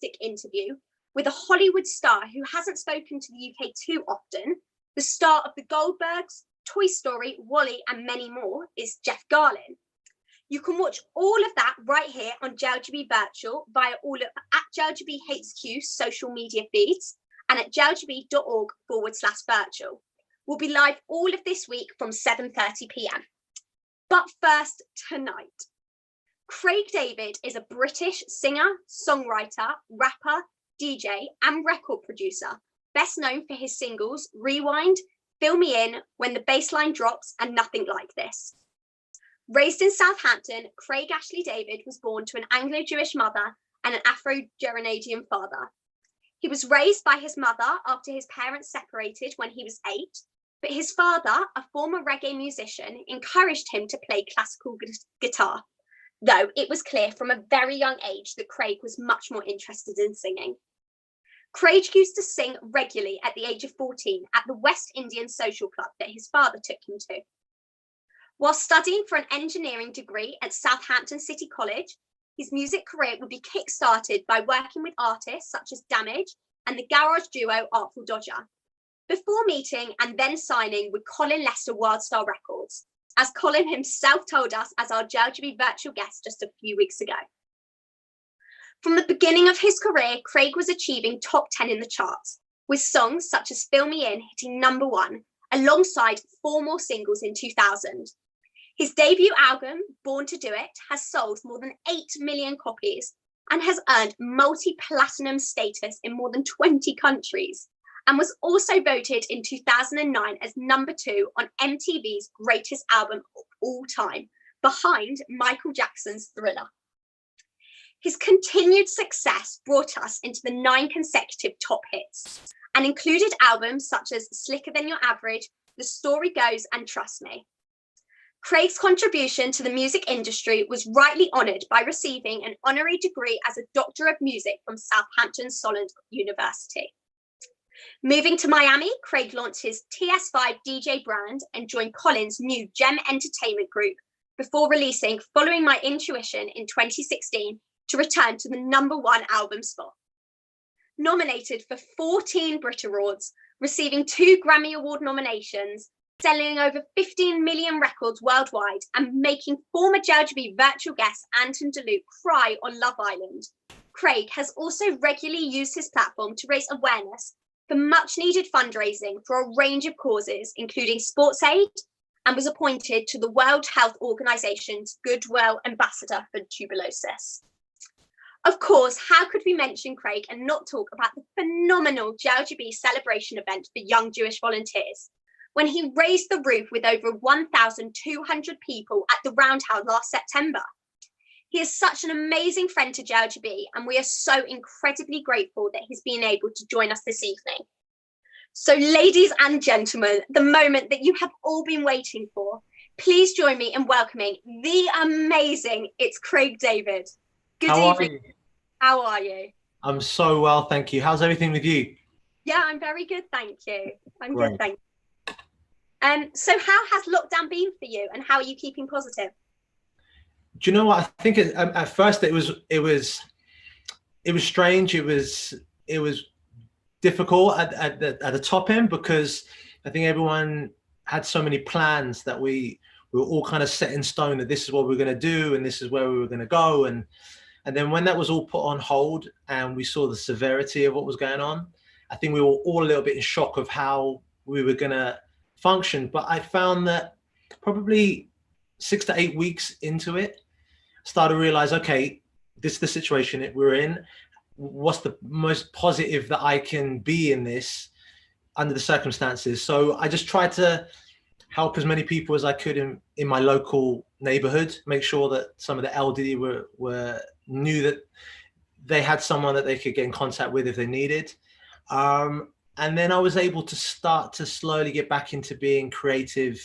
fantastic interview with a Hollywood star who hasn't spoken to the UK too often. The star of The Goldbergs, Toy Story, Wall-E, and many more is Jeff Garlin. You can watch all of that right here on JLGB Virtual via all of JLGB HQ social media feeds and at jlgb.org/virtual. We'll be live all of this week from 7:30 p.m. But first, tonight, Craig David is a British singer, songwriter, rapper, DJ, and record producer, best known for his singles Rewind, Fill Me In, When the Bassline Drops, and Nothing Like This. Raised in Southampton, Craig Ashley David was born to an Anglo-Jewish mother and an Afro-Grenadian father. He was raised by his mother after his parents separated when he was 8, but his father, a former reggae musician, encouraged him to play classical guitar, though it was clear from a very young age that Craig was much more interested in singing. Craig used to sing regularly at the age of 14 at the West Indian social club that his father took him to. While studying for an engineering degree at Southampton City College, his music career would be kick-started by working with artists such as Damage and the garage duo Artful Dodger, before meeting and then signing with Colin Lester Wildstar Records, as Colin himself told us as our JLGB virtual guest just a few weeks ago. From the beginning of his career, Craig was achieving top 10 in the charts, with songs such as Fill Me In hitting #1, alongside 4 more singles in 2000. His debut album, Born to Do It, has sold more than 8 million copies and has earned multi-platinum status in more than 20 countries, and was also voted in 2009 as #2 on MTV's greatest album of all time, behind Michael Jackson's Thriller. His continued success brought us into the 9 consecutive top hits and included albums such as Slicker Than Your Average, The Story Goes, and Trust Me. Craig's contribution to the music industry was rightly honoured by receiving an honorary degree as a Doctor of Music from Southampton Solent University. Moving to Miami, Craig launched his TS5 DJ brand and joined Colin's new Gem Entertainment Group before releasing Following My Intuition in 2016 to return to the #1 album spot. Nominated for 14 Brit Awards, receiving 2 Grammy Award nominations, selling over 15 million records worldwide, and making former JLGB virtual guest Anton DeLuke cry on Love Island, Craig has also regularly used his platform to raise awareness for much needed fundraising for a range of causes, including sports aid, and was appointed to the World Health Organization's Goodwill Ambassador for Tuberculosis. Of course, how could we mention Craig and not talk about the phenomenal JLGB celebration event for young Jewish volunteers, when he raised the roof with over 1,200 people at the Roundhouse last September. He is such an amazing friend to JLGB, and we are so incredibly grateful that he's been able to join us this evening. So, ladies and gentlemen, the moment that you have all been waiting for, please join me in welcoming the amazing, it's Craig David. Good evening. How are you? I'm so well, thank you. How's everything with you? Yeah, I'm very good, thank you. I'm Great. good, thank you. So how has lockdown been for you, and how are you keeping positive? Do you know what? I think at first it was strange. It was difficult at the top end, because I think everyone had so many plans that we were all kind of set in stone that this is what we're going to do and this is where we were going to go, and then when that was all put on hold and we saw the severity of what was going on, I think we were all a little bit in shock of how we were going to function. But I found that probably 6 to 8 weeks into it, started to realize, okay, this is the situation that we're in. What's the most positive that I can be in this under the circumstances? So I just tried to help as many people as I could in my local neighborhood, make sure that some of the elderly knew that they had someone that they could get in contact with if they needed. And then I was able to start to slowly get back into being creative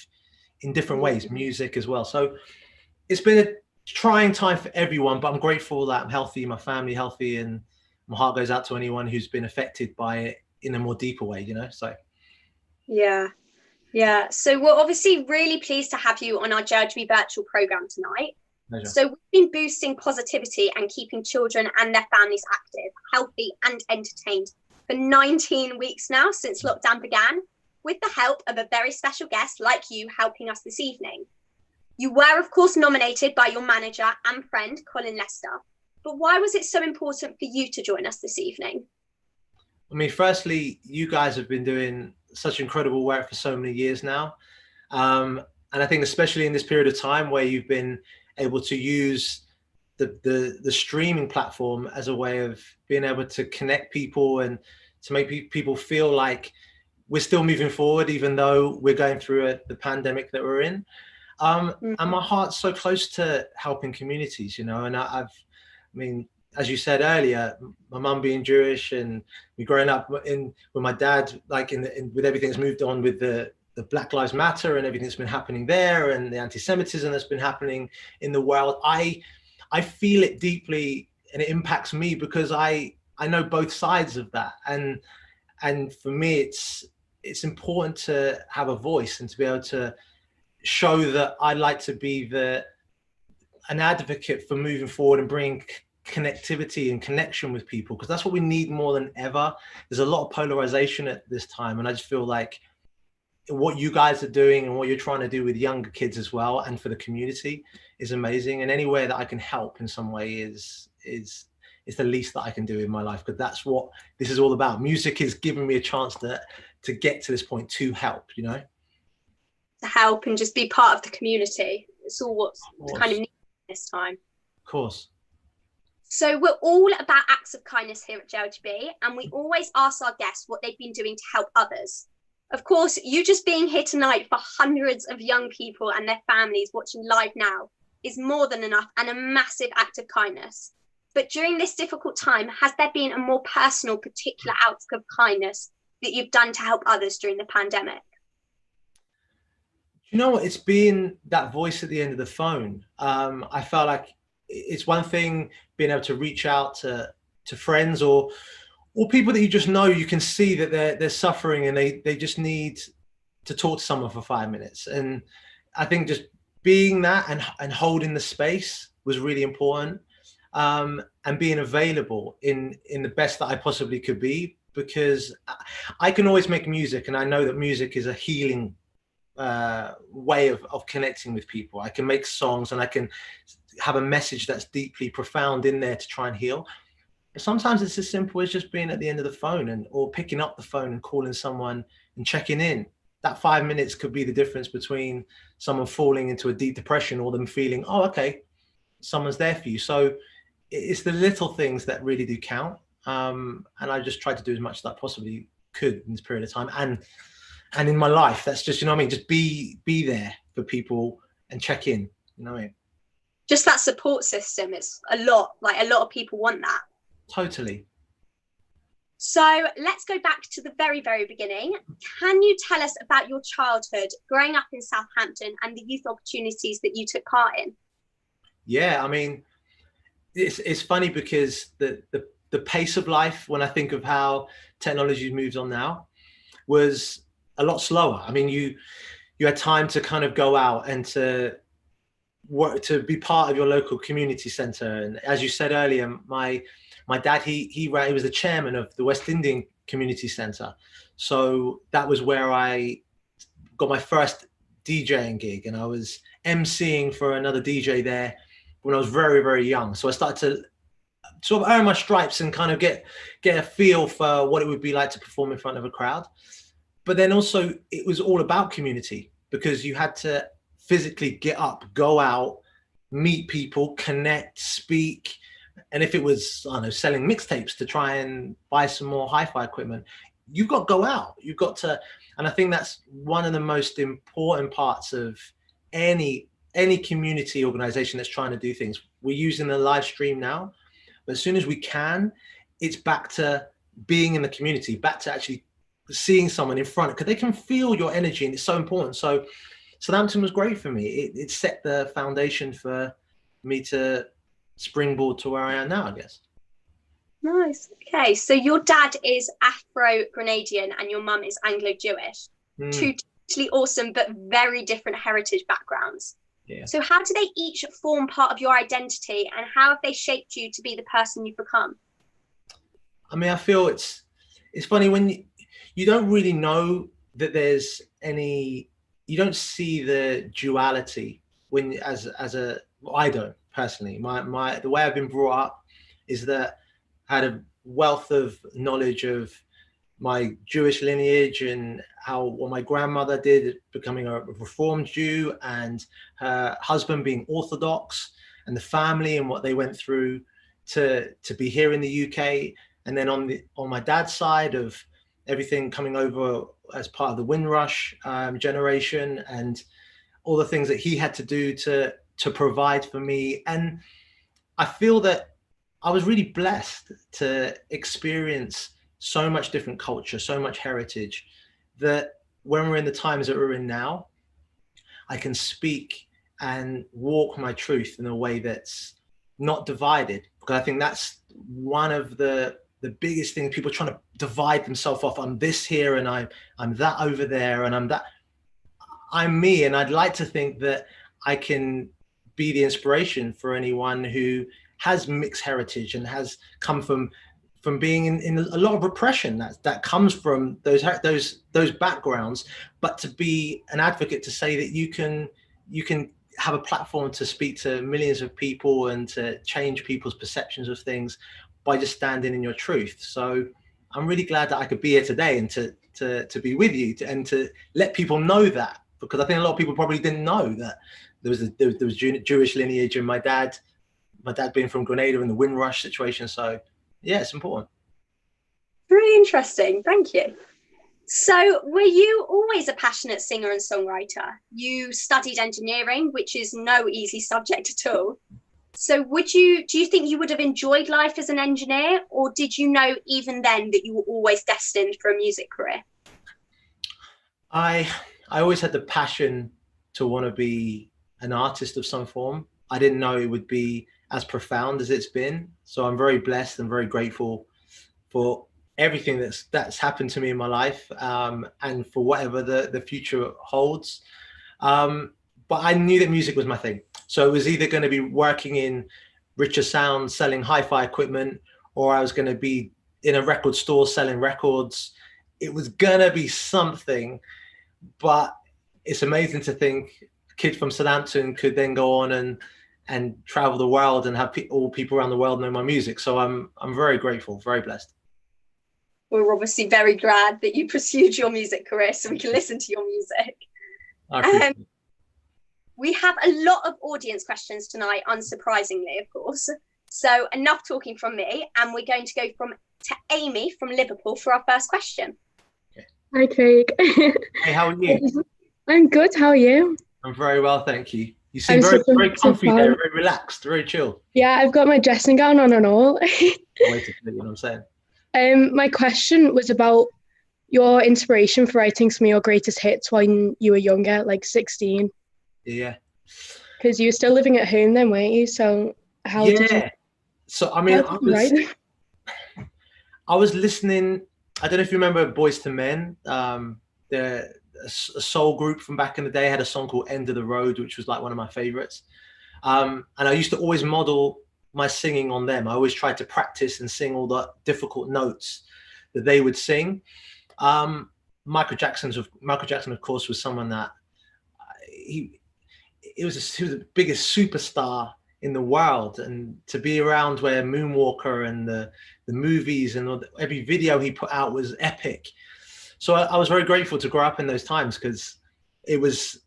in different ways, music as well. So it's been a trying time for everyone, but I'm grateful that I'm healthy, my family healthy, and my heart goes out to anyone who's been affected by it in a more deeper way, you know? So yeah, so we're obviously really pleased to have you on our JLGB virtual program tonight. Pleasure. So we've been boosting positivity and keeping children and their families active, healthy and entertained for 19 weeks now since lockdown began, with the help of a very special guest like you helping us this evening. You were, of course, nominated by your manager and friend, Colin Lester. But why was it so important for you to join us this evening? I mean, firstly, you guys have been doing such incredible work for so many years now. And I think especially in this period of time where you've been able to use the streaming platform as a way of being able to connect people and to make people feel like we're still moving forward, even though we're going through the pandemic that we're in. And my heart's so close to helping communities, you know, and I mean, as you said earlier, my mum being Jewish and me growing up with my dad, like with everything that's moved on with the Black Lives Matter and everything that's been happening there and the anti-Semitism that's been happening in the world, I feel it deeply and it impacts me because I know both sides of that. And for me, it's important to have a voice and to be able to show that I like to be an advocate for moving forward and bringing connectivity and connection with people, because that's what we need more than ever. There's a lot of polarization at this time, and I just feel like what you guys are doing and what you're trying to do with younger kids as well and for the community is amazing. And anywhere that I can help in some way is the least that I can do in my life, because that's what this is all about. Music is giving me a chance to get to this point, to help, you know, to help and just be part of the community. It's all what's kind of needed this time. Of course. So we're all about acts of kindness here at JLGB, and we always ask our guests what they've been doing to help others. Of course, you just being here tonight for hundreds of young people and their families watching live now is more than enough and a massive act of kindness. But during this difficult time, has there been a more personal, particular act of kindness that you've done to help others during the pandemic? You know what? It's been that voice at the end of the phone. I felt like it's one thing being able to reach out to friends or people that you just know, you can see that they're suffering and they just need to talk to someone for 5 minutes. And I think just being that and holding the space was really important, and being available in the best that I possibly could be, because I can always make music, and I know that music is a healing way of connecting with people. I can make songs and I can have a message that's deeply profound in there to try and heal. Sometimes it's as simple as just being at the end of the phone or picking up the phone and calling someone and checking in. That 5 minutes could be the difference between someone falling into a deep depression or them feeling, oh, okay, someone's there for you. So it's the little things that really do count. And I just tried to do as much as I possibly could in this period of time. And in my life, that's just, you know what I mean? Just be there for people and check in, you know what I mean? Just that support system. It's a lot of people want that. Totally. So let's go back to the very, very beginning. Can you tell us about your childhood, growing up in Southampton, and the youth opportunities that you took part in? Yeah, I mean, it's funny because the pace of life, when I think of how technology moves on now, was a lot slower. I mean, you had time to kind of go out and to work, to be part of your local community centre. And as you said earlier, my dad, he was the chairman of the West Indian Community Centre. So that was where I got my first DJing gig, and I was emceeing for another DJ there when I was very, very young. So I started to sort of earn my stripes and kind of get a feel for what it would be like to perform in front of a crowd. But then also it was all about community, because you had to physically get up, go out, meet people, connect, speak. And if it was, I don't know, selling mixtapes to try and buy some more hi-fi equipment, you've got to go out. You've got to, and I think that's one of the most important parts of any community organization that's trying to do things. We're using the live stream now, but as soon as we can, it's back to being in the community, back to actually seeing someone in front, because they can feel your energy, and it's so important. So Southampton was great for me. It set the foundation for me to springboard to where I am now, I guess. Nice. Okay, so your dad is Afro-Grenadian and your mum is Anglo-Jewish. Two totally awesome but very different heritage backgrounds. Yeah. So how do they each form part of your identity, and how have they shaped you to be the person you've become? I mean, I feel it's funny when you don't really know that there's any, you don't see the duality when I don't personally. The way I've been brought up is that I had a wealth of knowledge of my Jewish lineage and what my grandmother did, becoming a Reformed Jew, and her husband being Orthodox, and the family and what they went through to be here in the UK. And then on my dad's side, of everything coming over as part of the Windrush generation, and all the things that he had to do to provide for me. And I feel that I was really blessed to experience so much different culture, so much heritage, that when we're in the times that we're in now, I can speak and walk my truth in a way that's not divided. Because I think that's one of the biggest things, people trying to divide themselves off. I'm this here and I'm that over there, and I'm that. I'm me, and I'd like to think that I can be the inspiration for anyone who has mixed heritage and has come from being in a lot of repression that comes from those backgrounds, but to be an advocate, to say that you can have a platform to speak to millions of people and to change people's perceptions of things by just standing in your truth. So I'm really glad that I could be here today and to be with you and to let people know that, because I think a lot of people probably didn't know that there was Jewish lineage, and my dad being from Grenada in the Windrush situation. So yeah, it's important. Really interesting. Thank you. So were you always a passionate singer and songwriter? You studied engineering, which is no easy subject at all. So do you think you would have enjoyed life as an engineer, or did you know even then that you were always destined for a music career? I always had the passion to want to be an artist of some form. I didn't know it would be as profound as it's been. So I'm very blessed and very grateful for everything that's happened to me in my life, and for whatever the future holds. But I knew that music was my thing. So it was either going to be working in Richer Sound, selling hi-fi equipment, or I was going to be in a record store selling records. It was going to be something. But it's amazing to think a kid from Southampton could then go on and travel the world and have all people around the world know my music. So I'm very grateful, very blessed. We're obviously very glad that you pursued your music career so we can listen to your music. I appreciate it. We have a lot of audience questions tonight, unsurprisingly, of course. So enough talking from me, and we're going to go to Amy from Liverpool for our first question. Okay. Hi, Craig. Hey, how are you? I'm good. How are you? I'm very well, thank you. You seem very comfy there, very relaxed, very chill. Yeah, I've got my dressing gown on and all. Wait to you know what I'm saying? My question was about your inspiration for writing some of your greatest hits when you were younger, like 16. Yeah. Because you were still living at home then, weren't you? So how did you? So I mean, I was listening. I don't know if you remember Boys to Men. They're a soul group from back in the day. Had a song called "End of the Road," which was like one of my favorites. And I used to always model my singing on them. I always tried to practice and sing all the difficult notes that they would sing. Michael Jackson, of course, was someone that he was the biggest superstar in the world, and to be around where Moonwalker and the movies and every video he put out was epic. So I was very grateful to grow up in those times, because it was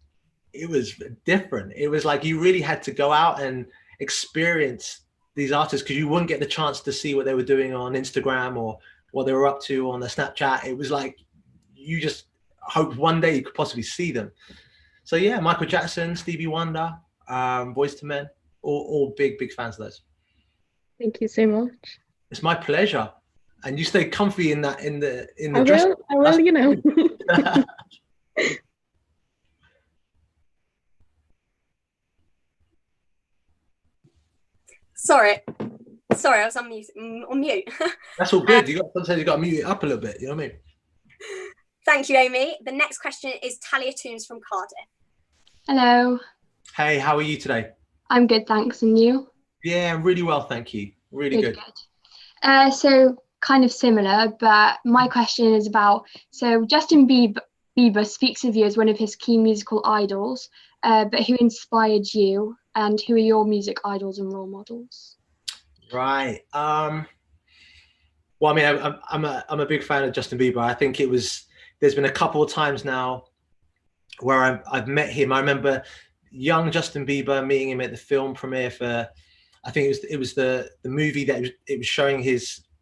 different. It was like you really had to go out and experience these artists, because you wouldn't get the chance to see what they were doing on Instagram or what they were up to on their Snapchat. It was like you just hoped one day you could possibly see them. So yeah, Michael Jackson, Stevie Wonder, Boyz II Men, all big fans of those. Thank you so much. It's my pleasure. And you stay comfy in the I dress. I will, you know. Sorry, I was on mute. That's all good. Sometimes you got to mute it up a little bit. You know what I mean? Thank you, Amy. The next question is Talia Toons from Cardiff. Hello. Hey, how are you today? I'm good, thanks. And you? Yeah, I'm really well, thank you. Really good. So kind of similar, but my question is about, so Bieber speaks of you as one of his key musical idols, but who inspired you and who are your music idols and role models? Right. Well, I mean, I'm a big fan of Justin Bieber. I think there's been a couple of times now where I've met him. I remember young Justin Bieber meeting him at the film premiere for, I think it was the movie that it was showing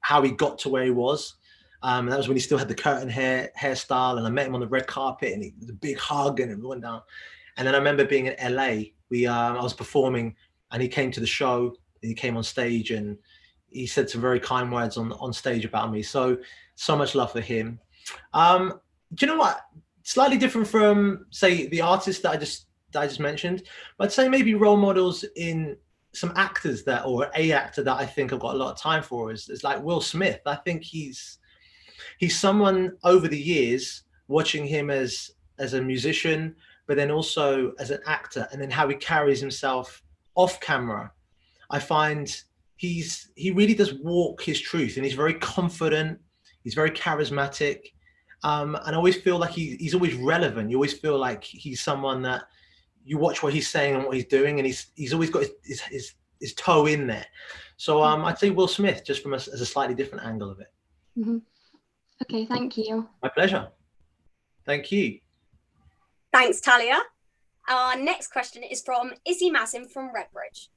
how he got to where he was. And that was when he still had the curtain hairstyle, and I met him on the red carpet, and it was a big hug, and it went down. And then I remember being in LA. I was performing, and he came to the show. He came on stage, and he said some very kind words on stage about me. So much love for him. Do you know what? Slightly different from, say, the artists that I just mentioned, but I'd say maybe role models in some actors or a actor that I think I've got a lot of time for is like Will Smith. I think he's someone over the years, watching him as a musician, but then also as an actor, and then how he carries himself off camera. I find he really does walk his truth, and he's very confident. He's very charismatic. And I always feel like he's always relevant. You always feel like he's someone that you watch what he's saying and what he's doing, and he's always got his toe in there. So I'd say Will Smith, just from as a slightly different angle of it. Mm-hmm. Okay, thank you. My pleasure. Thank you. Thanks, Talia. Our next question is from Izzy Mazin from Redbridge.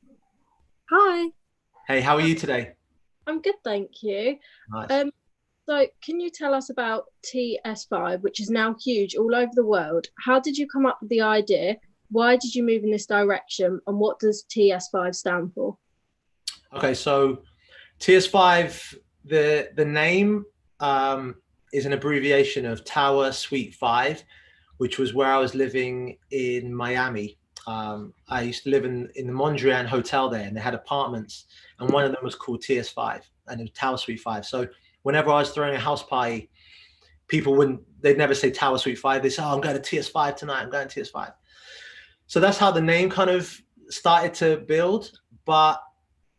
Hi. Hey, how are you today? I'm good, thank you. Nice. So can you tell us about TS5, which is now huge all over the world? How did you come up with the idea? Why did you move in this direction? And what does TS5 stand for? Okay, so TS5, the name is an abbreviation of Tower Suite 5, which was where I was living in Miami. I used to live in the Mondrian Hotel there, and they had apartments, and one of them was called TS5, and it was Tower Suite 5. So whenever I was throwing a house party, they'd never say Tower Suite 5. They'd say, oh, I'm going to TS5 tonight. I'm going to TS5. So that's how the name kind of started to build. But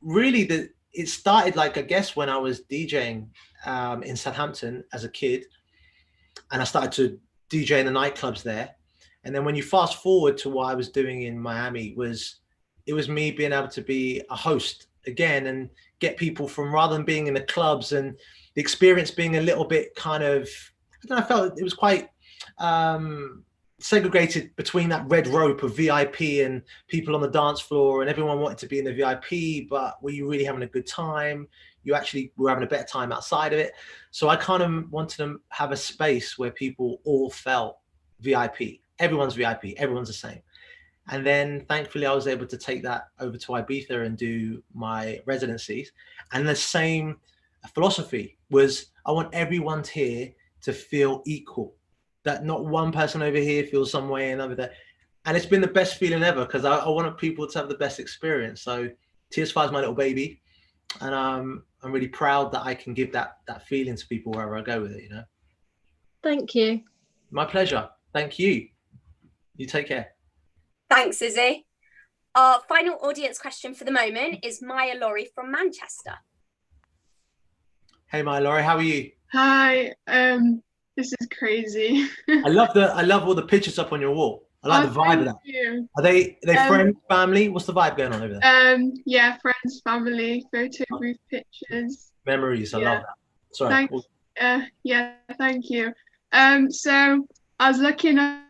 really, it started, like, I guess, when I was DJing in Southampton as a kid, and I started to DJ in the nightclubs there. And then when you fast forward to what I was doing in Miami, it was me being able to be a host again and get people from, rather than being in the clubs and the experience being a little bit kind of, I felt it was quite segregated between that red rope of VIP and people on the dance floor, and everyone wanted to be in the VIP, but were you really having a good time? You actually were having a better time outside of it. So I kind of wanted to have a space where people all felt VIP. Everyone's VIP, everyone's the same. And then thankfully I was able to take that over to Ibiza and do my residencies. And the same philosophy was, I want everyone here to feel equal, that not one person over here feels some way and over there. And it's been the best feeling ever, because I wanted people to have the best experience. So TS5 is my little baby, and I'm really proud that I can give that feeling to people wherever I go with it, you know. Thank you. My pleasure. Thank you. You take care. Thanks, Izzy. Our final audience question for the moment is Maya Laurie from Manchester. Hey, Maya Laurie, how are you? Hi. This is crazy. I love all the pictures up on your wall. I like the vibe of that. You. Are they friends, family? What's the vibe going on over there? Yeah, friends, family, photo booth pictures. Memories. I love that. Sorry. Yeah, thank you. So I was lucky enough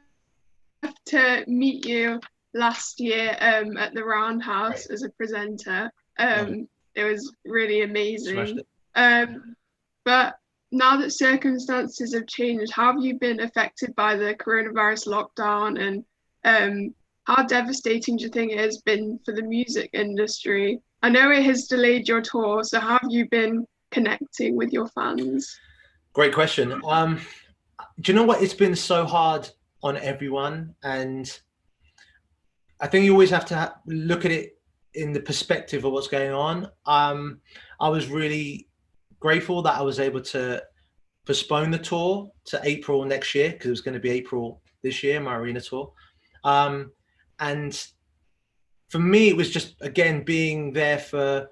to meet you last year at the Roundhouse as a presenter. It was really amazing. But now that circumstances have changed, how have you been affected by the coronavirus lockdown, and how devastating do you think it has been for the music industry? I know it has delayed your tour, so how have you been connecting with your fans? Great question. Do you know what? It's been so hard on everyone, and I think you always have to look at it in the perspective of what's going on. I was really grateful that I was able to postpone the tour to April next year, because it was going to be April this year, my arena tour. And for me, it was just, again, being there for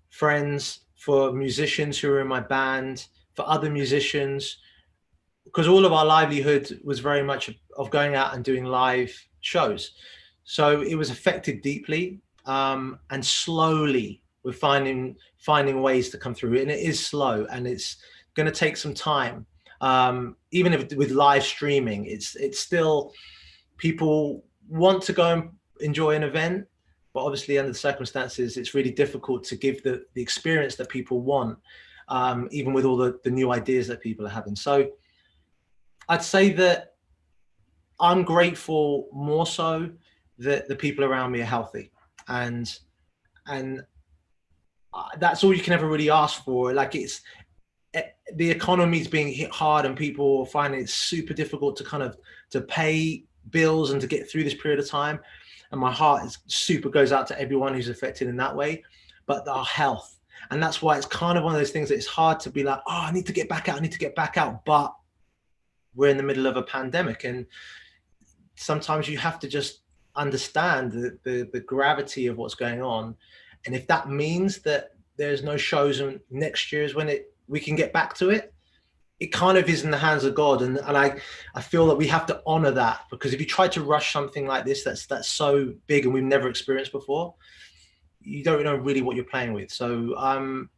friends, for musicians who were in my band, for other musicians, because all of our livelihood was very much of going out and doing live shows. So it was affected deeply, and slowly we're finding ways to come through. And it is slow, and it's going to take some time. Even if with live streaming, it's still, people want to go and enjoy an event, but obviously under the circumstances, it's really difficult to give the experience that people want, even with all the new ideas that people are having. So I'd say that I'm grateful more so that the people around me are healthy, and that's all you can ever really ask for. Like, the economy's being hit hard, and people find it super difficult to pay bills and to get through this period of time. And my heart goes out to everyone who's affected in that way, but our health. And that's why it's kind of one of those things that it's hard to be like, oh, I need to get back out. But we're in the middle of a pandemic, and sometimes you have to just understand the gravity of what's going on. And if that means that there's no shows and next year is when we can get back to it, it kind of is in the hands of God. And I feel that we have to honor that, because if you try to rush something like this, that's so big and we've never experienced before, you don't know really what you're playing with. So I'm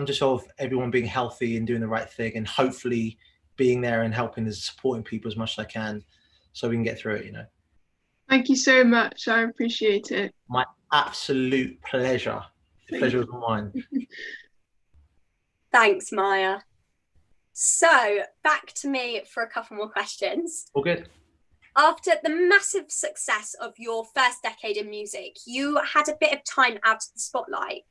just sort of everyone being healthy and doing the right thing, and hopefully being there and helping and supporting people as much as I can so we can get through it, Thank you so much. I appreciate it. My absolute pleasure. The pleasure was mine. Thanks, Maya. So back to me for a couple more questions. All good. After the massive success of your first decade in music, you had a bit of time out of the spotlight.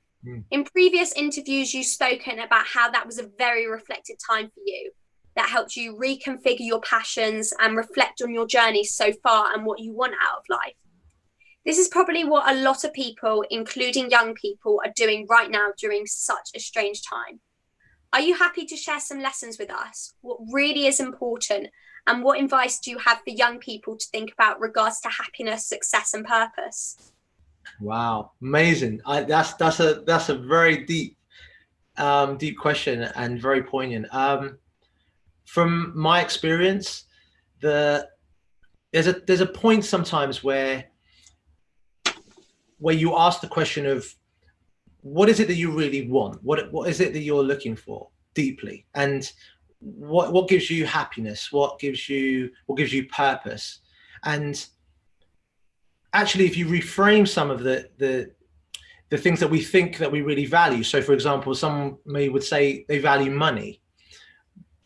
In previous interviews, you've spoken about how that was a very reflective time for you, that helped you reconfigure your passions and reflect on your journey so far and what you want out of life. This is probably what a lot of people, including young people, are doing right now during such a strange time. Are you happy to share some lessons with us? What really is important, and what advice do you have for young people to think about regards to happiness, success, and purpose? Wow, amazing! That's a very deep question and very poignant. From my experience, there's a point sometimes where you ask the question of, what is it that you really want? What is it that you're looking for deeply? And what gives you happiness? What gives you purpose? And actually, if you reframe some of the things that we think that we really value. So for example, some would say they value money.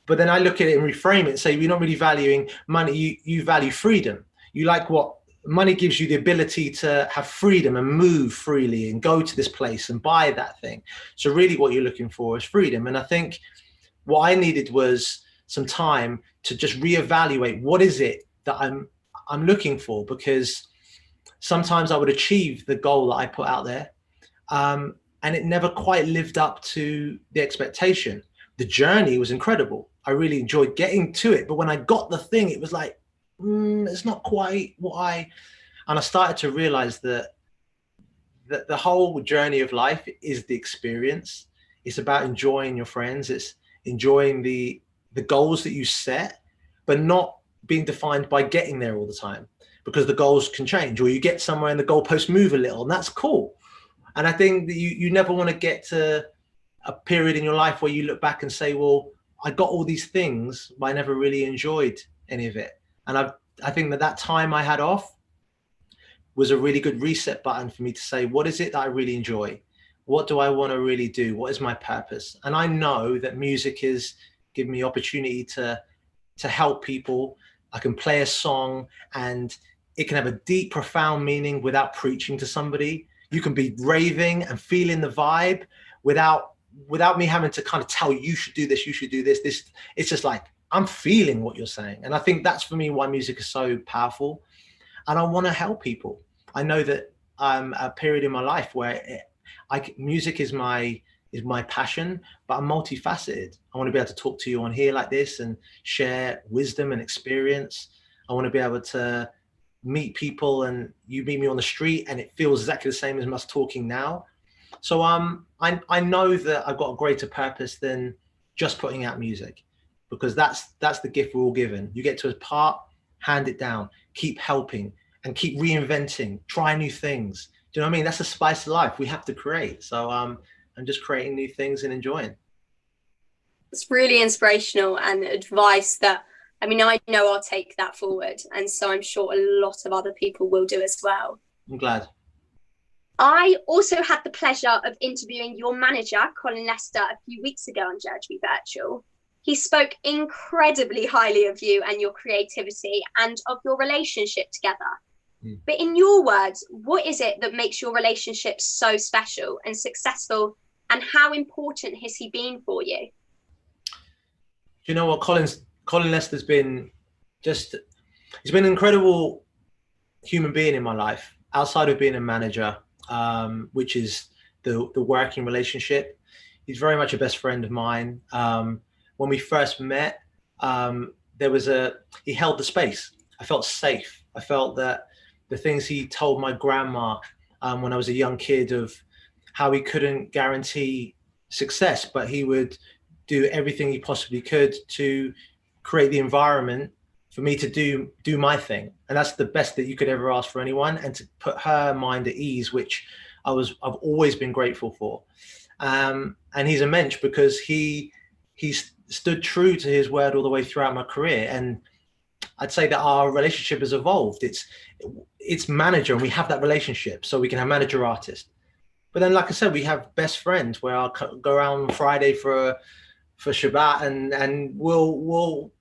But then I look at it and reframe it and say, you're not really valuing money. You value freedom. You like what money gives you, the ability to have freedom and move freely and go to this place and buy that thing. So really what you're looking for is freedom. And I think what I needed was some time to just reevaluate, what is it that I'm looking for? Because sometimes I would achieve the goal that I put out there, and it never quite lived up to the expectation. The journey was incredible. I really enjoyed getting to it. But when I got the thing, it was like, it's not quite what and I started to realize that the whole journey of life is the experience. It's about enjoying your friends. It's enjoying the goals that you set, but not being defined by getting there all the time, because the goals can change, or you get somewhere and the goalposts move a little, and that's cool. And I think that you never want to get to a period in your life where you look back and say, well, I got all these things, but I never really enjoyed any of it. And I think that time I had off was a really good reset button for me to say, what is it that I really enjoy? What do I want to really do? What is my purpose? And I know that music has given me opportunity to help people. I can play a song and it can have a deep, profound meaning without preaching to somebody. You can be raving and feeling the vibe without me having to kind of tell you should do this, you should do this. It's just like, I'm feeling what you're saying. And I think that's for me why music is so powerful. And I want to help people. I know that I'm at a period in my life where music is my passion, but I'm multifaceted. I want to be able to talk to you on here like this and share wisdom and experience. I want to be able to meet people and you meet me on the street and it feels exactly the same as us talking now. So I know that I've got a greater purpose than just putting out music, because that's the gift we're all given. You get to part, hand it down, keep helping and keep reinventing, try new things. Do you know what I mean? That's the spice of life. We have to create. So I'm just creating new things and enjoying. It's really inspirational and advice that, I mean, I know I'll take that forward. And so I'm sure a lot of other people will do as well. I'm glad. I also had the pleasure of interviewing your manager, Colin Lester, a few weeks ago on JLGB Virtual. He spoke incredibly highly of you and your creativity and of your relationship together. But in your words, what is it that makes your relationship so special and successful, and how important has he been for you? You know what, Colin Lester's been he's been an incredible human being in my life, outside of being a manager, which is the working relationship. He's very much a best friend of mine. When we first met, he held the space. I felt safe. I felt that the things he told my grandma when I was a young kid, of how he couldn't guarantee success, but he would do everything he possibly could to create the environment for me to do my thing. And that's the best that you could ever ask for anyone, and to put her mind at ease, which I've always been grateful for. And he's a mensch, because he's stood true to his word all the way throughout my career. And I'd say that our relationship has evolved. It's manager, and we have that relationship, so we can have manager artist. But then, like I said, we have best friends, where I'll go around on Friday for Shabbat, and we'll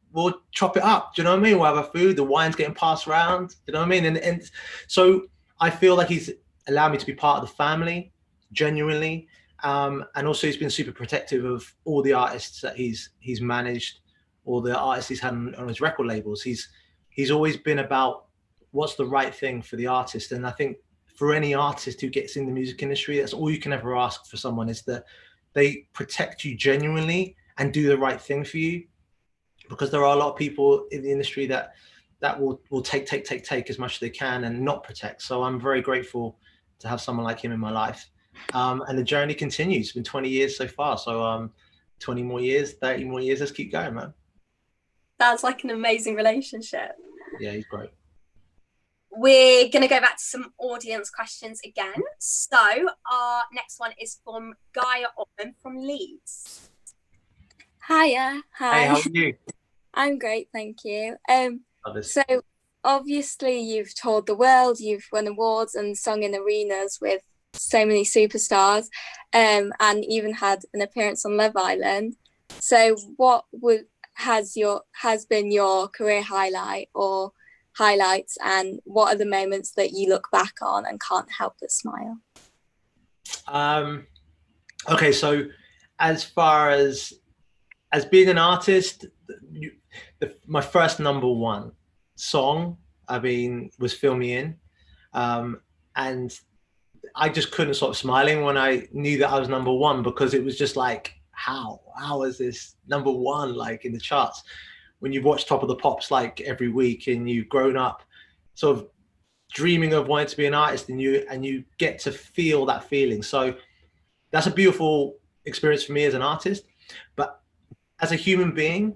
chop it up. Do you know what I mean? We'll have a food, the wine's getting passed around. Do you know what I mean? And so I feel like he's allowed me to be part of the family, genuinely. And also he's been super protective of all the artists that he's managed, or the artists he's had on his record labels. He's always been about what's the right thing for the artist. And I think for any artist who gets in the music industry, that's all you can ever ask for someone, is that they protect you genuinely and do the right thing for you. Because there are a lot of people in the industry that will take as much as they can and not protect. So I'm very grateful to have someone like him in my life. And the journey continues. It's been 20 years so far. So 20 more years, 30 more years. Let's keep going, man. That's like an amazing relationship. Yeah, he's great. We're going to go back to some audience questions again. So our next one is from Gaia Oppen from Leeds. Hiya. Hi. Hey, how are you? I'm great, thank you. Others. So obviously you've toured the world, you've won awards and sung in arenas with so many superstars, and even had an appearance on Love Island. So what has been your career highlight or highlights, and what are the moments that you look back on and can't help but smile? Okay, so as far as being an artist, my first number one song, was Fill Me In. And I just couldn't stop smiling when I knew that I was number one, because it was just like, how is this number one, like, in the charts? When you've watched Top of the Pops like every week, and you've grown up sort of dreaming of wanting to be an artist, and you get to feel that feeling. So that's a beautiful experience for me as an artist. But as a human being,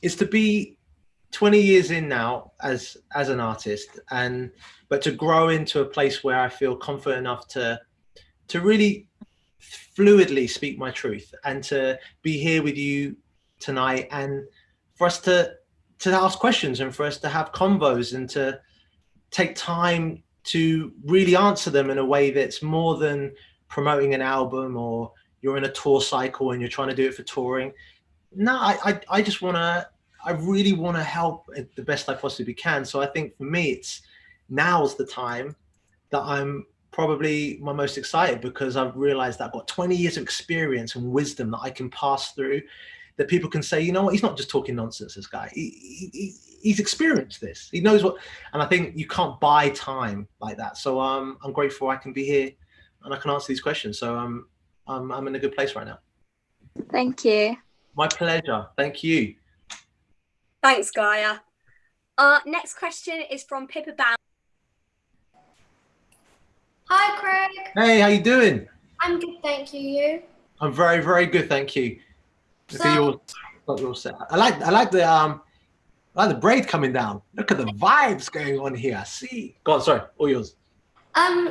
is to be 20 years in now as an artist, but to grow into a place where I feel confident enough to really fluidly speak my truth, and to be here with you tonight, and for us to ask questions, and for us to have convos, and to take time to really answer them in a way that's more than promoting an album, or you're in a tour cycle and you're trying to do it for touring. No, I really want to help the best I possibly can. So I think for me, now's the time that I'm probably my most excited, because I've realized that I've got 20 years of experience and wisdom that I can pass through, that people can say, you know what, he's not just talking nonsense, this guy. He's experienced this. He knows what, and I think you can't buy time like that. So I'm grateful I can be here and I can answer these questions. So I'm in a good place right now. Thank you. My pleasure. Thank you. Thanks, Gaia. Next question is from Pippa Bound Hi, Craig. Hey, how you doing? I'm good, thank you. You? I'm very, very good, thank you. Look at So, your set. I like the braid coming down. Look at the vibes going on here. See. Go on, sorry, all yours.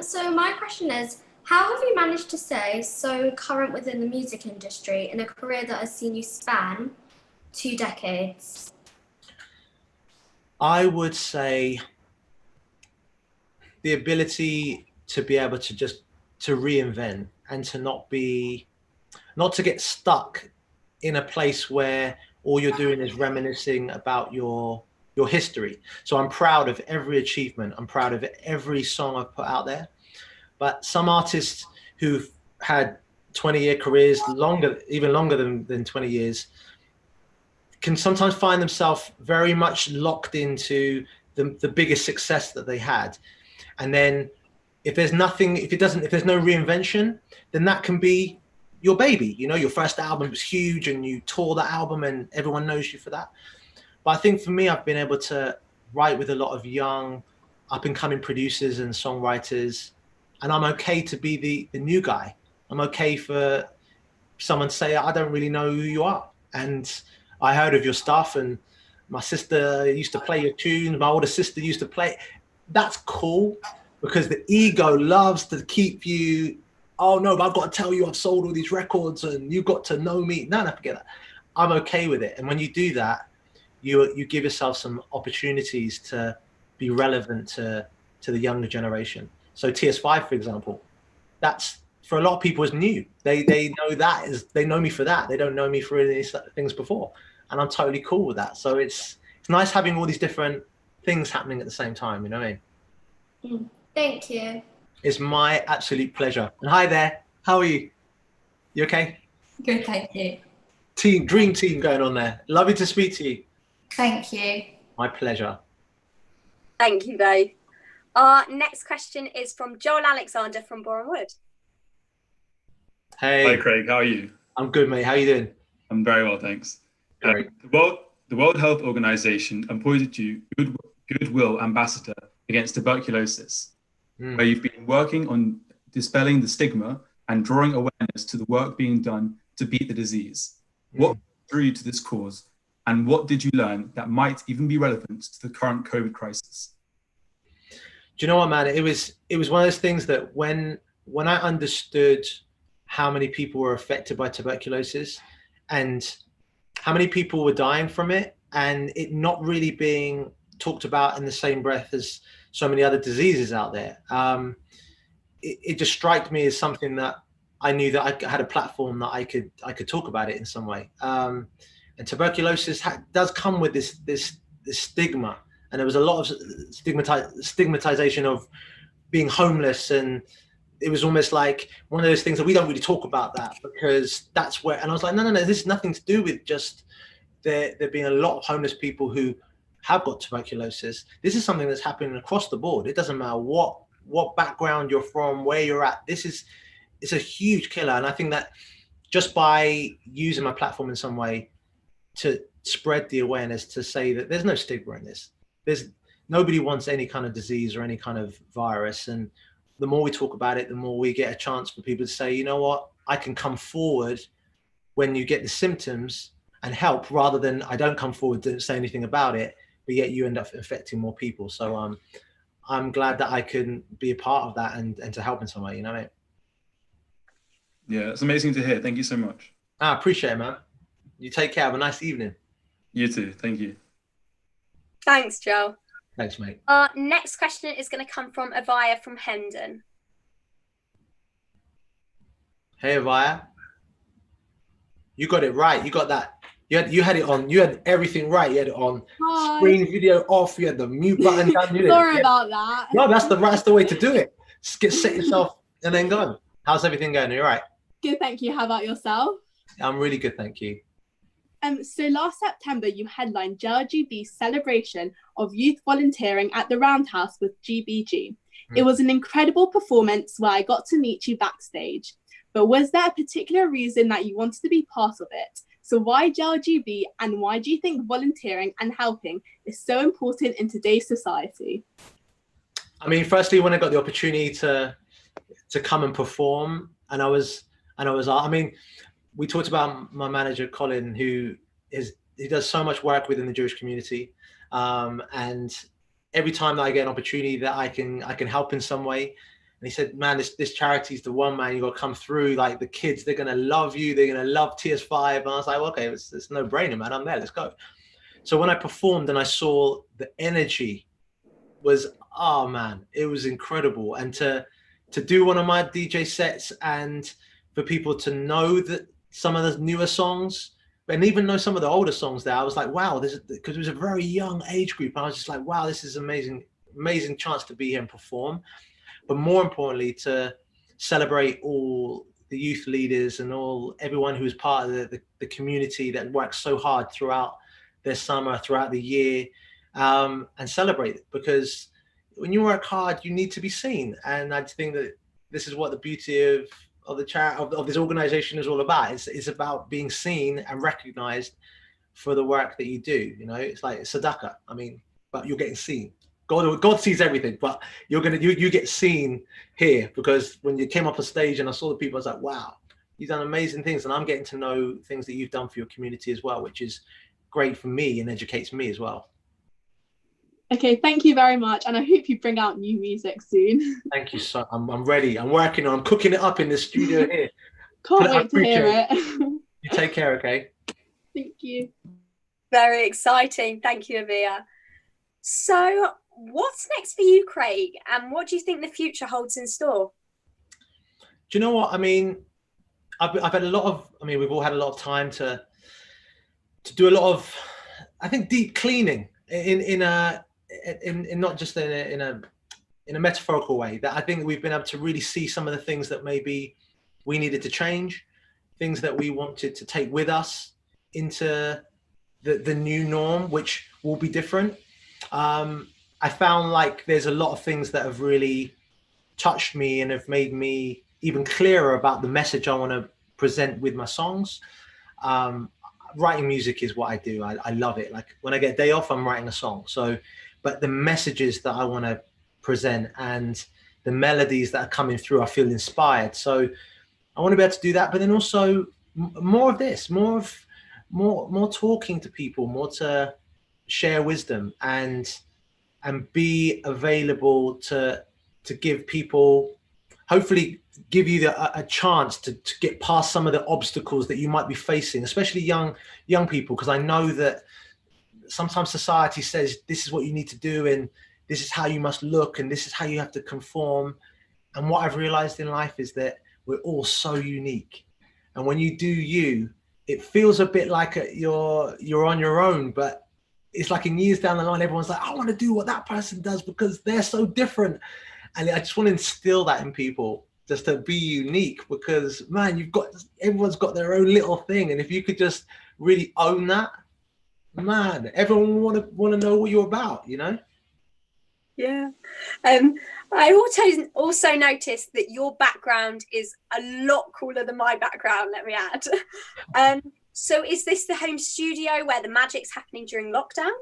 so my question is, how have you managed to stay so current within the music industry in a career that has seen you span 2 decades? I would say the ability to be able to just to reinvent and to not to get stuck in a place where all you're doing is reminiscing about your history. So I'm proud of every achievement. I'm proud of every song I've put out there. But some artists who've had 20-year careers, even longer than 20 years, can sometimes find themselves very much locked into the biggest success that they had. And then if there's no reinvention, then that can be your baby. You know, your first album was huge and you tore that album and everyone knows you for that. But I think for me, I've been able to write with a lot of young, up and coming producers and songwriters. And I'm okay to be the new guy. I'm okay for someone to say, I don't really know who you are. And I heard of your stuff and my sister used to play your tunes. My older sister used to play. That's cool because the ego loves to keep you, oh no, but I've got to tell you I've sold all these records and you've got to know me. No, forget that. I'm okay with it. And when you do that, you give yourself some opportunities to be relevant to the younger generation. So TS5, for example, that's for a lot of people is new. They know me for that. They don't know me for any things before. And I'm totally cool with that. So it's nice having all these different things happening at the same time, you know what I mean? Thank you. It's my absolute pleasure. And hi there, how are you? You okay? Good, thank you. Dream team going on there. Lovely to speak to you. Thank you. My pleasure. Thank you, both. Our next question is from Joel Alexander from Boreham Wood. Hey. Hi, Craig. How are you? I'm good, mate. How are you doing? I'm very well, thanks. Great. The World Health Organization appointed you Goodwill Ambassador against tuberculosis, where you've been working on dispelling the stigma and drawing awareness to the work being done to beat the disease. What drew you to this cause, and what did you learn that might even be relevant to the current COVID crisis? Do you know what, man? It was one of those things that when I understood how many people were affected by tuberculosis and how many people were dying from it, and it not really being talked about in the same breath as so many other diseases out there, it just struck me as something that I knew that I had a platform that I could talk about it in some way. And tuberculosis does come with this stigma, and there was a lot of stigmatization of being homeless, and it was almost like one of those things that we don't really talk about that because that's where. And I was like, no, this is nothing to do with just there being a lot of homeless people who have got tuberculosis. This is something that's happening across the board. It doesn't matter what background you're from, where you're at. It's a huge killer, and I think that just by using my platform in some way to spread the awareness, to say that there's no stigma in this. Nobody wants any kind of disease or any kind of virus, and the more we talk about it, the more we get a chance for people to say, you know what, I can come forward when you get the symptoms and help, rather than I don't come forward to say anything about it, but yet you end up infecting more people. So I'm glad that I can be a part of that and to help in some way, you know what I mean? Yeah, it's amazing to hear. Thank you so much. I appreciate it, man. You take care. Have a nice evening. You too. Thank you. Thanks, Joel. Thanks, mate. Our next question is going to come from Avaya from Hendon. Hey, Avaya. You got it right. You got that. You had it on. You had everything right. You had it on. Hi. Screen video off. You had the mute button down. Sorry about that. No, that's the way to do it. Just set yourself and then go. How's everything going? Are you all right? Good, thank you. How about yourself? I'm really good, thank you. So last September, you headlined JLGB's celebration of youth volunteering at the Roundhouse with GBG. It was an incredible performance where I got to meet you backstage. But was there a particular reason that you wanted to be part of it? So why JLGB, and why do you think volunteering and helping is so important in today's society? I mean, firstly, when I got the opportunity to come and perform. And I was, I mean, we talked about my manager, Colin, he does so much work within the Jewish community. And every time that I get an opportunity that I can help in some way. And he said, man, this charity is the one, man, you got to come through. Like the kids, they're going to love you. They're going to love TS5. And I was like, well, okay, it's no brainer, man. I'm there. Let's go. So when I performed and I saw the energy was, oh man, it was incredible. And to do one of my DJ sets and for people to know that some of the newer songs and even know some of the older songs there, I was like, wow, this is, because it was a very young age group. I was just like, wow, this is amazing chance to be here and perform. But more importantly, to celebrate all the youth leaders and everyone who is part of the community that works so hard throughout their summer, throughout the year, and celebrate it. Because when you work hard, you need to be seen. And I think that this is what the beauty of the charity of this organization is all about. It's about being seen and recognized for the work that you do. You know, it's like tzedakah. I mean, but you're getting seen. God sees everything, but you get seen here, because when you came up on stage and I saw the people, I was like, wow, you've done amazing things, and I'm getting to know things that you've done for your community as well, which is great for me and educates me as well. Okay, thank you very much, and I hope you bring out new music soon. Thank you, so I'm ready. I'm working on. I'm cooking it up in the studio here. Can't wait to hear it. You take care, okay? Thank you. Very exciting. Thank you, Avia. So, what's next for you, Craig? And what do you think the future holds in store? Do you know what I mean? I've had a lot of. I mean, we've all had a lot of time to do a lot of, I think, deep cleaning in not just in a metaphorical way. That I think we've been able to really see some of the things that maybe we needed to change, things that we wanted to take with us into the new norm, which will be different. I found like there's a lot of things that have really touched me and have made me even clearer about the message I want to present with my songs. Writing music is what I do. I love it. Like when I get a day off, I'm writing a song. So, but the messages that I want to present and the melodies that are coming through, I feel inspired. So I want to be able to do that, but then also more of this, more talking to people, more to share wisdom and be available to give people, hopefully give you a chance to get past some of the obstacles that you might be facing, especially young people, because I know that sometimes society says this is what you need to do and this is how you must look and this is how you have to conform. And what I've realized in life is that we're all so unique, and when you do you, it feels a bit like you're on your own, but it's like in years down the line, everyone's like, I want to do what that person does because they're so different. And I just want to instill that in people, just to be unique, because man, everyone's got their own little thing. And if you could just really own that, man, everyone want to know what you're about, you know? Yeah. I also noticed that your background is a lot cooler than my background, let me add. So is this the home studio where the magic's happening during lockdown?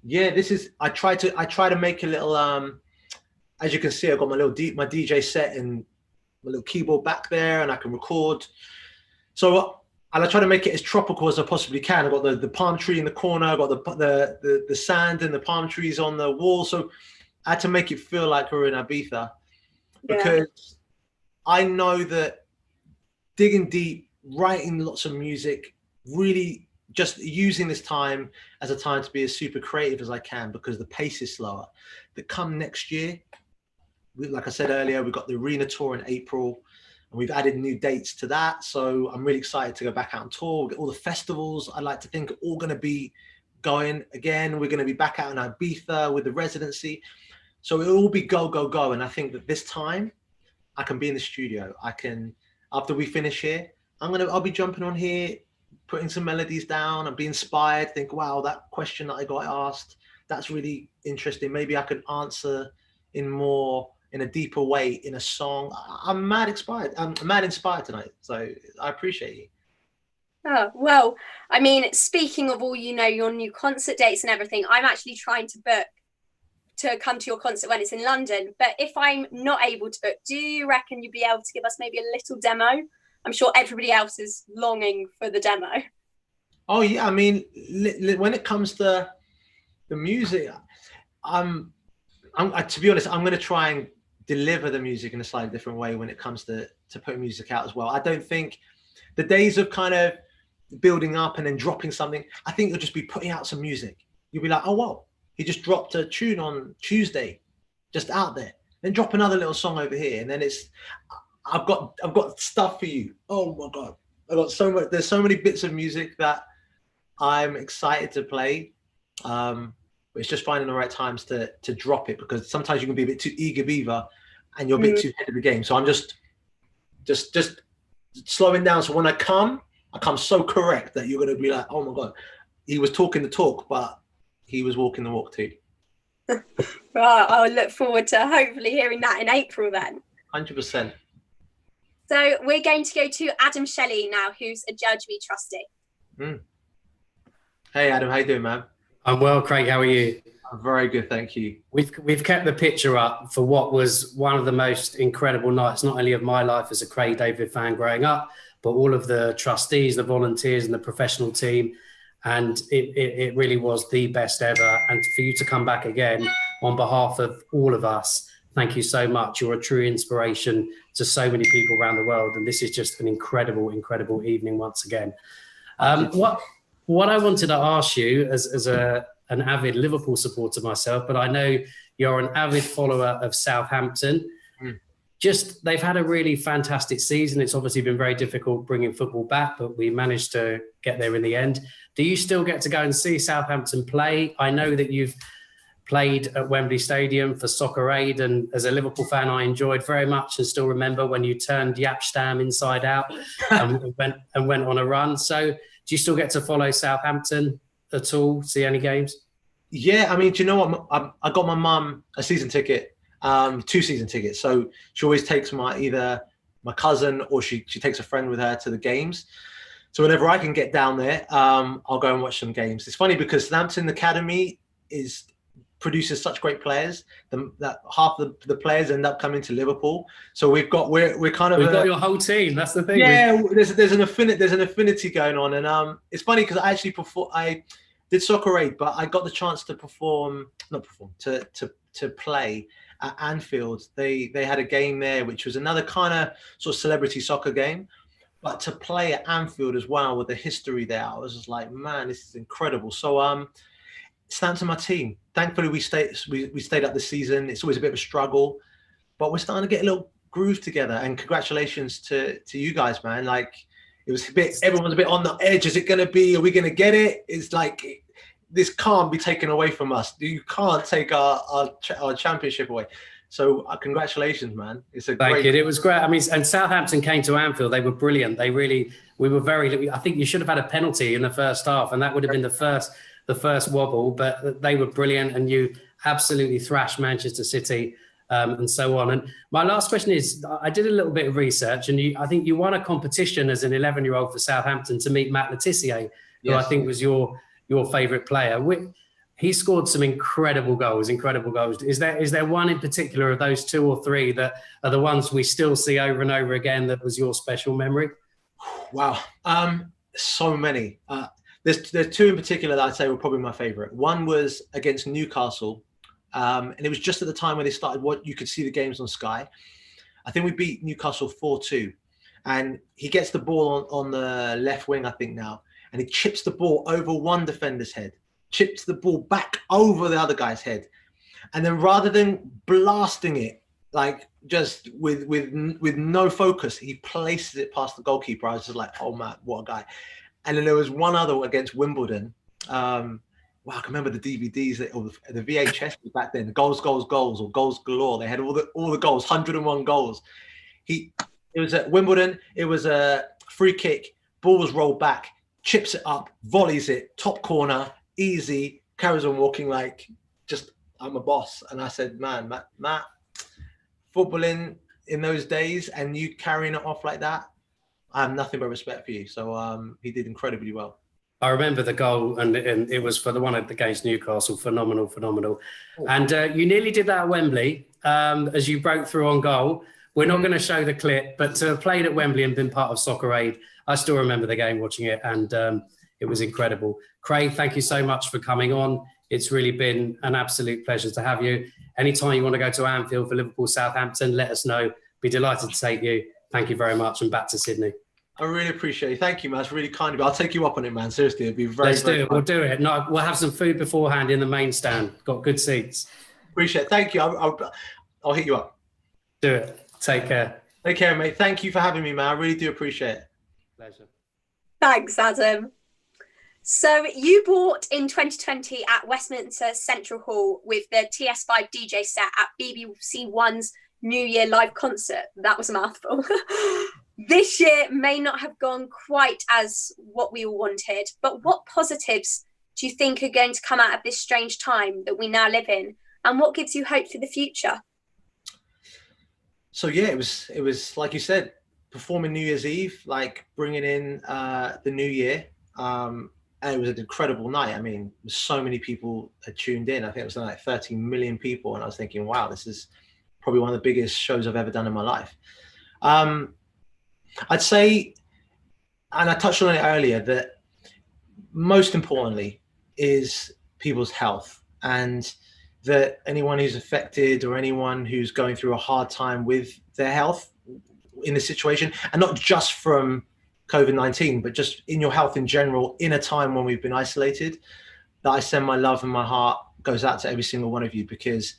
Yeah, this is, I try to make a little, as you can see, I've got my DJ set and my little keyboard back there, and I can record. So and I try to make it as tropical as I possibly can. I've got the palm tree in the corner, I've got the sand and the palm trees on the wall. So I had to make it feel like we're in Ibiza, because I know that digging deep, writing lots of music, really just using this time as a time to be as super creative as I can, because the pace is slower. But come next year, like I said earlier, we've got the arena tour in April, and we've added new dates to that. So I'm really excited to go back out on tour. We've got all the festivals, I like to think, are all going to be going again. We're going to be back out in Ibiza with the residency. So it'll all be go, go, go. And I think that this time I can be in the studio. I can, after we finish here, I'll be jumping on here, putting some melodies down and be inspired, think, wow, that question that I got asked, that's really interesting. Maybe I could answer in a deeper way in a song. I'm mad inspired. I'm mad inspired tonight. So I appreciate you. Oh, well, I mean, speaking of all, your new concert dates and everything, I'm actually trying to book to come to your concert when it's in London. But if I'm not able to book, do you reckon you'd be able to give us maybe a little demo? I'm sure everybody else is longing for the demo. Oh yeah, I mean, when it comes to the music, to be honest, I'm going to try and deliver the music in a slightly different way when it comes to putting music out as well. I don't think the days of kind of building up and then dropping something, I think you'll just be putting out some music. You'll be like, oh, wow, he just dropped a tune on Tuesday, just out there. Then drop another little song over here. And then I've got stuff for you. Oh my God. I've got so much, there's so many bits of music that I'm excited to play. But it's just finding the right times to drop it, because sometimes you can be a bit too eager beaver and you're a bit too ahead of the game. So I'm just slowing down. So when I come so correct that you're going to be like, oh my God, he was talking the talk, but he was walking the walk too. Right, I'll look forward to hopefully hearing that in April then. 100%. So we're going to go to Adam Shelley now, who's a JLGB trustee. Hey Adam, how you doing, man? I'm well, Craig. How are you? I'm very good, thank you. We've kept the picture up for what was one of the most incredible nights, not only of my life as a Craig David fan growing up, but all of the trustees, the volunteers and the professional team. And it really was the best ever. And for you to come back again on behalf of all of us, thank you so much. You're a true inspiration to so many people around the world. And this is just an incredible, incredible evening once again. What I wanted to ask you as an avid Liverpool supporter myself, but I know you're an avid follower of Southampton. They've had a really fantastic season. It's obviously been very difficult bringing football back, but we managed to get there in the end. Do you still get to go and see Southampton play? I know that you've played at Wembley Stadium for Soccer Aid, and as a Liverpool fan, I enjoyed very much and still remember when you turned Yapstam inside out and went on a run. So do you still get to follow Southampton at all, see any games? Yeah, I mean, do you know what? I got my mum a season ticket, 2 season tickets. So she always takes either my cousin or she takes a friend with her to the games. So whenever I can get down there, I'll go and watch some games. It's funny because Southampton Academy produces such great players that half the players end up coming to Liverpool. So we've got your whole team. That's the thing. Yeah, there's an affinity going on, and it's funny because I did Soccer Aid, but I got the chance to to play at Anfield. They had a game there, which was another kind of sort of celebrity soccer game. But to play at Anfield as well with the history there, I was just like, man, this is incredible. So Southampton, my team. Thankfully, we stayed up this season. It's always a bit of a struggle, but we're starting to get a little groove together. And congratulations to you guys, man. Like, it was everyone's a bit on the edge. Is it going to be? Are we going to get it? It's like, this can't be taken away from us. You can't take our championship away. So congratulations, man. Thank you. It was great. I mean, and Southampton came to Anfield. They were brilliant. I think you should have had a penalty in the first half, and that would have been the first wobble, but they were brilliant, and you absolutely thrashed Manchester City and so on. And my last question is, I did a little bit of research, and I think you won a competition as an 11-year-old for Southampton to meet Matt Letitia, who I think was your favourite player. He scored some incredible goals. Is there one in particular of those 2 or 3 that are the ones we still see over and over again that was your special memory? Wow. So many. There's 2 in particular that I'd say were probably my favourite. One was against Newcastle, and it was just at the time when they started you could see the games on Sky. I think we beat Newcastle 4-2, and he gets the ball on the left wing, I think now, and he chips the ball over one defender's head, chips the ball back over the other guy's head, and then rather than blasting it like just with no focus, he places it past the goalkeeper. I was just like, oh man, what a guy. And then there was one other against Wimbledon. I can remember the DVDs or the VHS back then, the goals or goals galore. They had all the goals, 101 goals. It was at Wimbledon. It was a free kick. Ball was rolled back, chips it up, volleys it, top corner, easy, carries on walking like just, I'm a boss. And I said, man, Matt, footballing in those days and you carrying it off like that, I have nothing but respect for you. So he did incredibly well. I remember the goal, and it was for the one against Newcastle. Phenomenal. And you nearly did that at Wembley as you broke through on goal. We're not going to show the clip, but to have played at Wembley and been part of Soccer Aid, I still remember the game, watching it, and it was incredible. Craig, thank you so much for coming on. It's really been an absolute pleasure to have you. Anytime you want to go to Anfield for Liverpool, Southampton, let us know. Be delighted to take you. Thank you very much, and back to Sydney. I really appreciate it. Thank you, man. That's really kind of you. I'll take you up on it, man. Seriously, it'd be very. Let's do it. We'll do it. No, we'll have some food beforehand in the main stand. Got good seats. Appreciate it. Thank you. I'll hit you up. Do it. Take care. Take care, mate. Thank you for having me, man. I really do appreciate it. Pleasure. Thanks, Adam. So you bought in 2020 at Westminster Central Hall with the TS5 DJ set at BBC One's New Year live concert. That was a mouthful. This year may not have gone quite as what we all wanted, but what positives do you think are going to come out of this strange time that we now live in? And what gives you hope for the future? So yeah, it was like you said, performing New Year's Eve, like bringing in the new year. And it was an incredible night. I mean, so many people had tuned in. I think it was like 13 million people. And I was thinking, wow, this is probably one of the biggest shows I've ever done in my life. I'd say, and I touched on it earlier, that most importantly is people's health, and that anyone who's affected or anyone who's going through a hard time with their health in this situation, and not just from COVID-19, but just in your health in general, in a time when we've been isolated, that I send my love and my heart goes out to every single one of you, because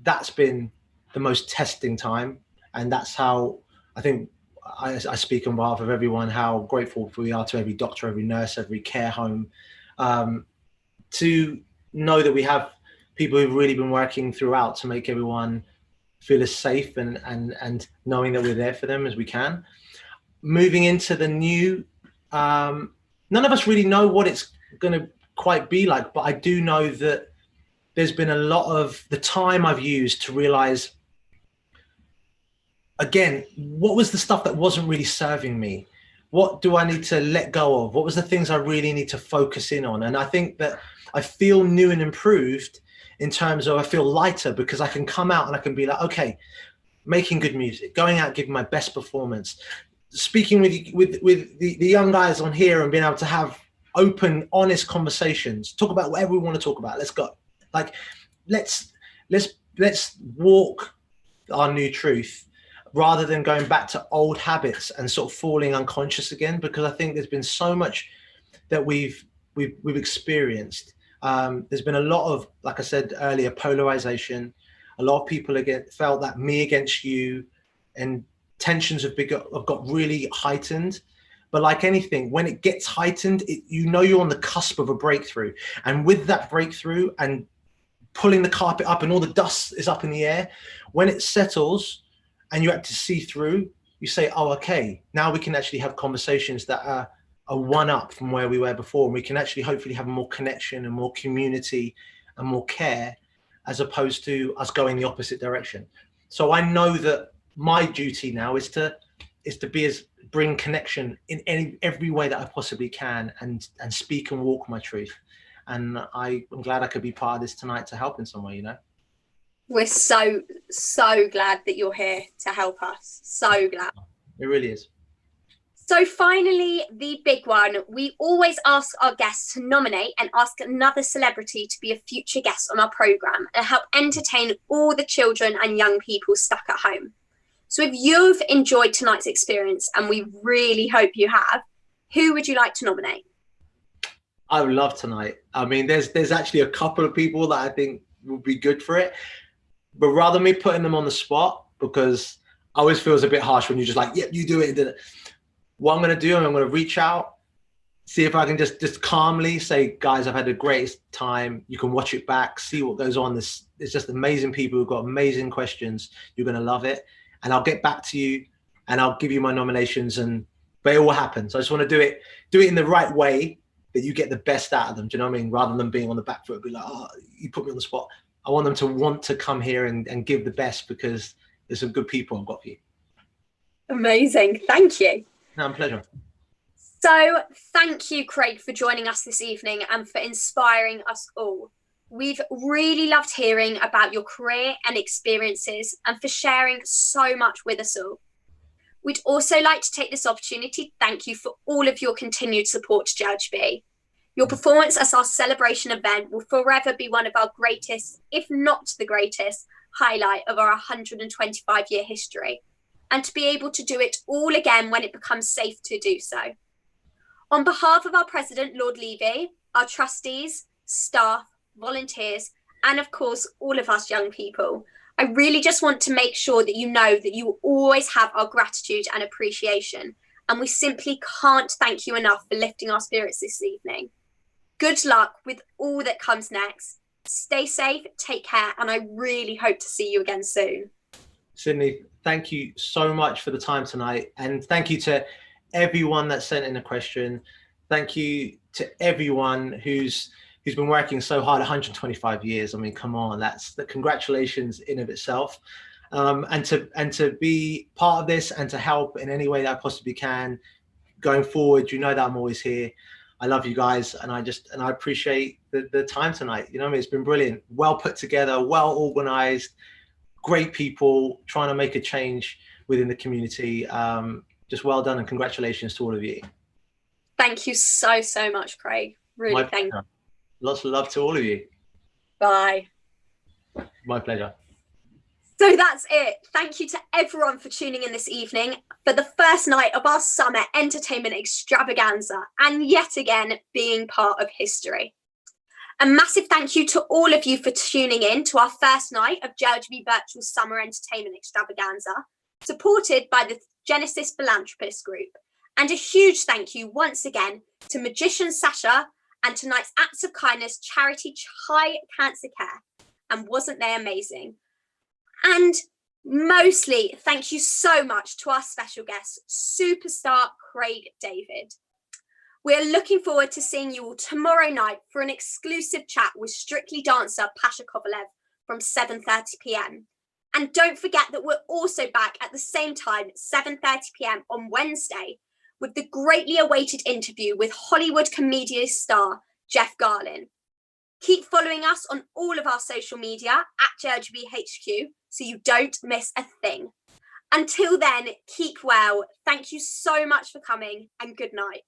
that's been the most testing time. And that's how I think I speak on behalf of everyone, how grateful we are to every doctor, every nurse, every care home, to know that we have people who've really been working throughout to make everyone feel as safe and knowing that we're there for them as we can. Moving into the new, none of us really know what it's going to quite be like, but I do know that there's been a lot of the time I've used to realize, again, what was the stuff that wasn't really serving me? What do I need to let go of? What was the things I really need to focus in on? And I think that I feel new and improved in terms of I feel lighter, because I can come out and I can be like, okay, making good music, going out, giving my best performance, speaking with the young guys on here and being able to have open, honest conversations, talk about whatever we want to talk about. Let's go. Like, let's walk our new truth, rather than going back to old habits and sort of falling unconscious again, because I think there's been so much that we've experienced. There's been a lot of, like I said earlier, polarization. A lot of people felt that me against you, and tensions have got really heightened. But like anything, when it gets heightened, you know you're on the cusp of a breakthrough. And with that breakthrough and pulling the carpet up and all the dust is up in the air, when it settles, and you have to see through, you say, oh, okay, now we can actually have conversations that are one up from where we were before. And we can actually hopefully have more connection and more community and more care, as opposed to us going the opposite direction. So I know that my duty now is to bring connection in every way that I possibly can, and speak and walk my truth. And I'm glad I could be part of this tonight to help in some way, you know? We're so glad that you're here to help us. So glad. It really is. So finally, the big one. We always ask our guests to nominate and ask another celebrity to be a future guest on our programme and help entertain all the children and young people stuck at home. So if you've enjoyed tonight's experience, and we really hope you have, who would you like to nominate? I would love tonight. I mean, there's actually a couple of people that I think would be good for it. But rather than me putting them on the spot, because I always feels a bit harsh when you're just like, yep, you do it. What I'm going to do, I'm going to reach out, see if I can just calmly say, guys, I've had the greatest time. You can watch it back, see what goes on. There's just amazing people who've got amazing questions. You're going to love it. And I'll get back to you and I'll give you my nominations, but it will happen. So I just want to do it in the right way, that you get the best out of them. Do you know what I mean? Rather than being on the back foot, be like, oh, you put me on the spot. I want them to want to come here and give the best, because there's some good people I've got for you. Amazing. Thank you. No, pleasure. So thank you, Craig, for joining us this evening and for inspiring us all. We've really loved hearing about your career and experiences and for sharing so much with us all. We'd also like to take this opportunity to thank you for all of your continued support to JLGB. Your performance as our celebration event will forever be one of our greatest, if not the greatest, highlight of our 125-year history, and to be able to do it all again when it becomes safe to do so. On behalf of our President, Lord Levy, our trustees, staff, volunteers, and of course, all of us young people, I really just want to make sure that you know that you always have our gratitude and appreciation, and we simply can't thank you enough for lifting our spirits this evening. Good luck with all that comes next. Stay safe, take care, and I really hope to see you again soon. Sydney, thank you so much for the time tonight, and thank you to everyone that sent in a question. Thank you to everyone who's been working so hard, 125 years. I mean, come on, that's the congratulations in of itself. And to be part of this and to help in any way that I possibly can going forward, you know that I'm always here. I love you guys, and I appreciate the time tonight. You know what I mean? It's been brilliant, well put together, well organized, great people trying to make a change within the community. Just well done, and congratulations to all of you. Thank you so much, Craig. Really, thank you. Lots of love to all of you. Bye. My pleasure. So that's it. Thank you to everyone for tuning in this evening for the first night of our summer entertainment extravaganza, and yet again being part of history. A massive thank you to all of you for tuning in to our first night of JLGB Virtual Summer Entertainment Extravaganza, supported by the Genesis Philanthropist Group. And a huge thank you once again to Magician Sasha and tonight's Acts of Kindness charity High Cancer Care. And wasn't they amazing? And mostly, thank you so much to our special guest, superstar Craig David. We're looking forward to seeing you all tomorrow night for an exclusive chat with Strictly dancer Pasha Kovalev from 7:30 p.m. And don't forget that we're also back at the same time, 7:30 p.m. on Wednesday, with the greatly awaited interview with Hollywood comedian star Jeff Garlin. Keep following us on all of our social media at JLGBHQ so you don't miss a thing. Until then, keep well. Thank you so much for coming, and good night.